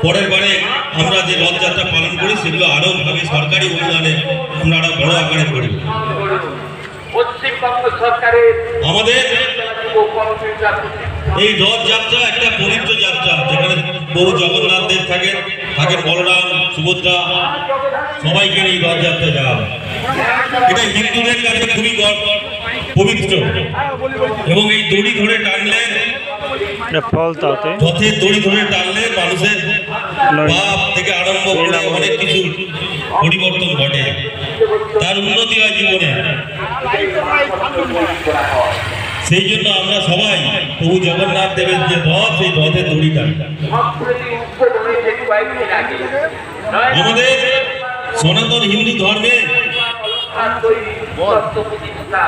পরের বারে আমরা যে রথযাত্রা পালন করি সেগুলো আরো ভাবে সরকারি অনুদানে আমরা আরো বড় আকারে করি। পশ্চিমবঙ্গ সরকারের আমাদের এই রথযাত্রা একটা পবিত্র যাত্রা, যেখানে বহু জগন্নাথ দেব থাকেন, বলরাম, সুভদ্রা, সবাইকে এই রথযাত্রা যাওয়া হয়। এটা হিন্দুদের কাছে খুবই পবিত্র এবং এই দড়ি ধরে টানলে রথের দড়ি ধরে টানলে মানুষের পাপ থেকে আরম্ভ করে অনেক কিছু পরিবর্তন ঘটে, তার উন্নতি হয় জীবনে। সেই জন্য আমরা সবাই প্রভু জগন্নাথ দেবের যে রথ, সেই রথের দড়ি টানি। আমাদের সনাতন হিন্দু ধর্মে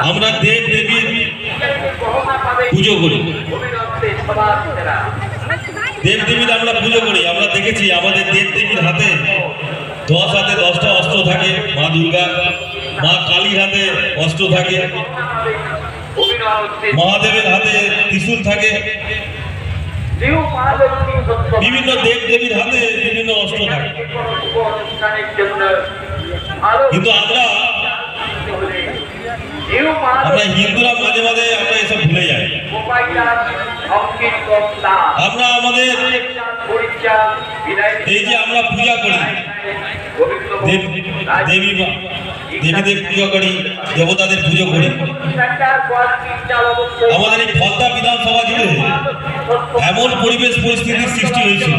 আমরা দেব দেবীর পুজো করি, দেব দেবীর আমরা পুজো করি। আমরা দেখেছি আমাদের দেব দেবীর হাতে 10 হাতে 10টা অস্ত্র থাকে, মা দুর্গা, মা কালীর হাতে অস্ত্র থাকে, মহাদেবের হাতে ত্রিশূল থাকে, বিভিন্ন দেব দেবীর হাতে বিভিন্ন অস্ত্র থাকে। কিন্তু আমরা হিন্দুরা মাঝে মাঝে আমরা এসব ভুলে যাই। আমরা আমাদের এই যে আমরা পূজা করি, দেবীদের পুজো করি, দেবতাদের পুজো করি, আমাদের এই ফলতা বিধানসভা জুড়ে এমন পরিবেশ পরিস্থিতির সৃষ্টি হয়েছিল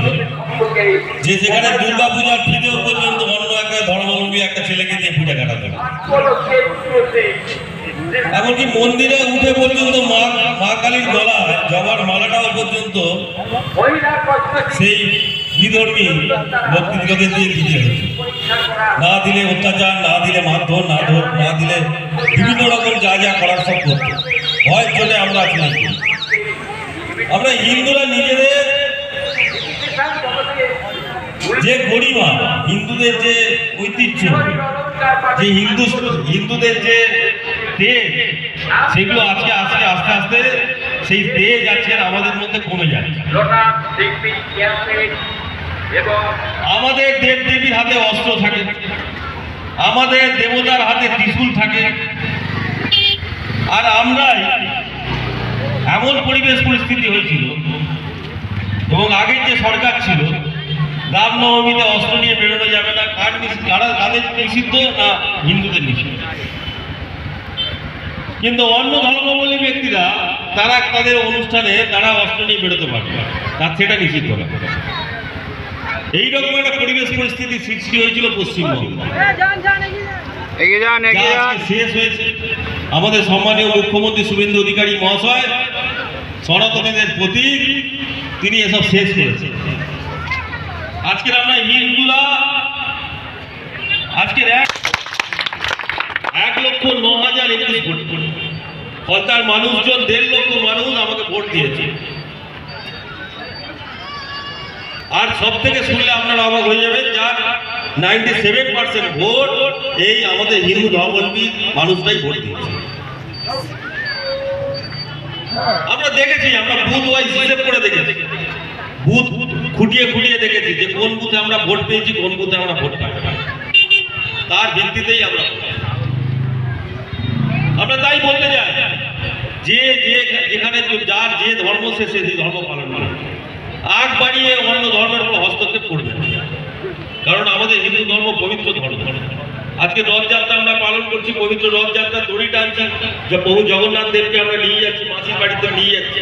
যে যেখানে দুর্গা পূজার ফিরেও পর্যন্ত অন্য একটা ধর্মাবলম্বী একটা ছেলেকে দিয়ে পূজা কাটাতে হবে। এমনকি মন্দিরে উঠে পর্যন্ত মা কালীর গলায় জবার মালাটাও পর্যন্ত সেই বিধর্মী ভক্তিদিগকে দিয়ে দিতে হয়েছে। না দিলে অত্যাচার, না দিলে মারধর, না দিলে বিভিন্ন রকম যা যা করার সব করতে ভয় চলে। আমরা হিন্দুরা নিজেদের যে গরিমা, হিন্দুদের যে ঐতিহ্য, যে হিন্দুদের যে তেজ, সেগুলো আজকে আস্তে আস্তে সেই তেজ আছে আমাদের মধ্যে কমে যাচ্ছে। আমাদের দেব দেবীর হাতে অস্ত্র থাকে, আমাদের দেবতার হাতে ত্রিশূল থাকে, আর আমরাই এমন পরিবেশ পরিস্থিতি হয়েছিল এবং আগের যে সরকার ছিল, রামনবমীতে অস্ত্র নিয়ে বেরোনো যাবে না, কাদের নিষিদ্ধ না হিন্দুদের নিষিদ্ধ। কিন্তু অন্য ধর্মাবলম্বী ব্যক্তিরা তারা তাদের অনুষ্ঠানে তারা অস্ত্র নিয়ে বেরোতে পারবে, তার সেটা নিষিদ্ধ না। এইরকম একটা পরিবেশ পরিস্থিতি সৃষ্টি হয়েছিল পশ্চিমবঙ্গে, শেষ হয়েছে। আমাদের সম্মানীয় মুখ্যমন্ত্রী শুভেন্দু অধিকারী মহাশয় সনাতনীদের প্রতি তিনি এসব শেষ করেছেন। আজকের আমরা হিন্দুরা আজকের 1,09,021 ভোট, ফলতার মানুষজন 1.5 লক্ষ মানুষ আমাকে ভোট দিয়েছে। আর সব থেকে শুনলে আপনারা অবাক হয়ে যাবেন, যার 97% ভোট এই আমাদের হিন্দু ধর্মাবলম্বী মানুষটাই ভোট দিয়েছে। আমরা দেখেছি, আমরা বুথ ওয়াইজ হিসেব করে দেখেছি, বুথ খুঁটিয়ে দেখেছি যে কোন বুথে আমরা ভোট পেয়েছি, কোন বুথে আমরা ভোট পাই, তার ভিত্তিতেই আমরা তাই বলতে যাই যে যেখানে যার যে ধর্ম সে সেই ধর্ম পালন করে, আগ বাড়িয়ে অন্য ধর্মের উপর হস্তক্ষেপ করবে, কারণ আমাদের হিন্দু ধর্ম পবিত্র ধর্ম। আজকে রথযাত্রা আমরা পালন করছি, পবিত্র রথযাত্রা দড়ি টানছি, যে প্রভু জগন্নাথ দেবকে আমরা নিয়ে যাচ্ছি, মাসির বাড়িতে নিয়ে যাচ্ছি।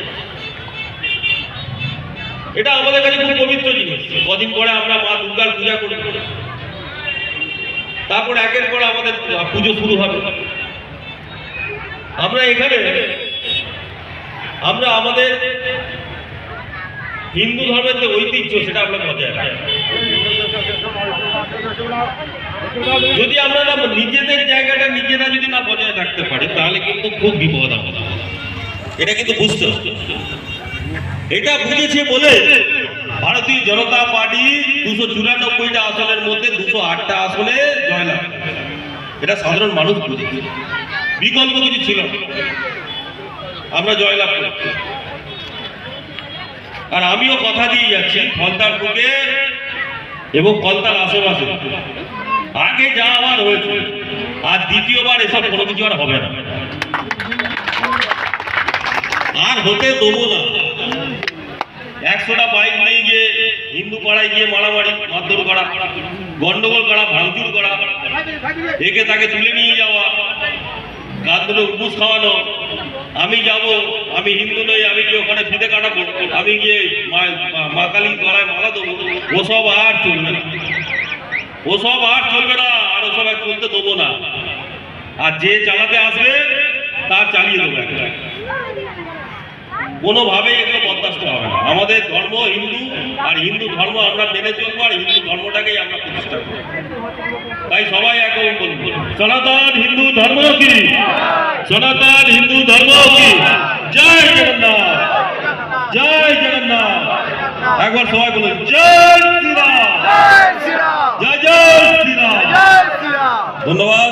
এটা আমাদের কাছে খুব পবিত্র জিনিস। কদিন পরে আমরা মা দুর্গার পূজা করি, তারপর একের পর আমাদের পুজো শুরু হবে। আমরা এখানে আমাদের হিন্দু ধর্মের যে ঐতিহ্য সেটা আমরা বজায় রাখি। যদি আমরা নিজেদের জায়গাটা নিজেরা যদি না বজায় রাখতে পারি, তাহলে কিন্তু খুব বিপদ আমাদের। এটা কিন্তু বুঝতে হবে। এটা বুঝেছে বলে ভারতীয় জনতা পার্টি 294টা আসনের মধ্যে 208টা আসনে জয়লাভ। এটা সাধারণ মানুষ বুঝেছে, বিকল্প কিছু ছিল না, আমরা জয়লাভ করছি। আর আমিও কথা দিয়ে যাচ্ছি, ফলতার বুকে এবং কলতার আশেপাশে আগে যা আবার হয়েছে আর দ্বিতীয়বার এসব কোনো কিছু আর হবে না, আর হতে দেবো না। 100টা বাইক নিয়ে গিয়ে হিন্দু পাড়ায় গিয়ে মারামারি মারধর করা, গন্ডগোল করা, ভাঙচুর করা, একে তাকে তুলে নিয়ে যাওয়া, কাঁদগুলো উপোস খাওয়ানো, আমি যাব, আমি হিন্দু নই, আমি গিয়ে ওখানে ফিতে কাটাবো, আমি গিয়ে মা কালী গলায় মালা দেবো, ওসব আর চলবে না, ওসব আর চলবে না, আর ওসব আর চলতে দেবো না। আর যে চালাতে আসবে তার চালিয়ে দেবো, কোনোভাবেই এগুলো বরদাস্ত হবে না। আমাদের ধর্ম হিন্দু, আর হিন্দু ধর্ম আমরা মেনে চলবো, আর হিন্দু ধর্মটাকেই আমরা প্রতিষ্ঠা করবো। তাই সবাই এখন বলবো, সনাতন হিন্দু ধর্ম কি, সনাতন হিন্দু ধর্ম কি, জয় জগন্নাথ, জয় জগন্নাথ। একবার সবাই বলুন জয় শ্রীরাম, জয় জয় শ্রীরাম। ধন্যবাদ।